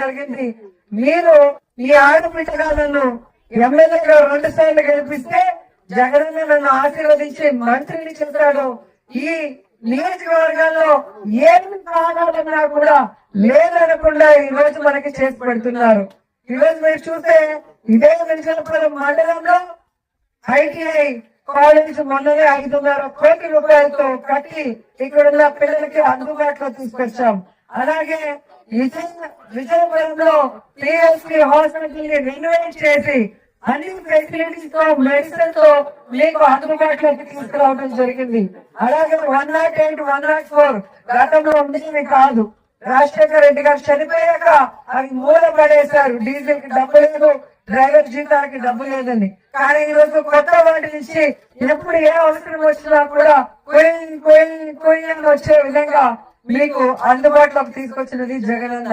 జరిగింది. మీరు ఈ ఆడపిల్లగాలను ఎమ్మెల్యేగా 2 సార్లు గెలిపిస్తే జగనన్న నన్ను ఆశీర్వదించి మంత్రిని చేశాడు. ఈ నియోజకవర్గాల్లో ఏమి కావాలన్నా కూడా లేదనకుండా ఈ రోజు మనకి చేసి పెడుతున్నారు. ఈ రోజు మీరు చూస్తే ఇదే వెంకటపురం మండలంలో ఐటీఐ కాలేజ్ మొన్ననే 5.5 కోట్ల రూపాయలతో కట్టి ఇక్కడున్న పిల్లలకి అందుబాటులో తీసుకొచ్చాం. అలాగే విజయపురంలో పిఎస్పీ హాస్పిటల్ ని రెనోవేట్ చేసి అన్ని ఫెసిలిటీస్ తో మెడిసిన్ తో మీకు అందుబాటులోకి తీసుకురావడం జరిగింది. అలాగే 108, 104 గతంలో ఉండేవి కాదు. రాజశేఖర రెడ్డి గారు చనిపోయాక అవి మూల పడేశారు. డీజిల్ కి డబ్బు లేదు, డ్రైవర్ జీతాలకి డబ్బు లేదని. కానీ ఈ రోజు కొత్త వాటి నుంచి ఎప్పుడు ఏ అవసరం వచ్చినా కూడా కొయ్యి అని వచ్చే విధంగా మీకు అందుబాటులోకి తీసుకొచ్చినది జగనన్న.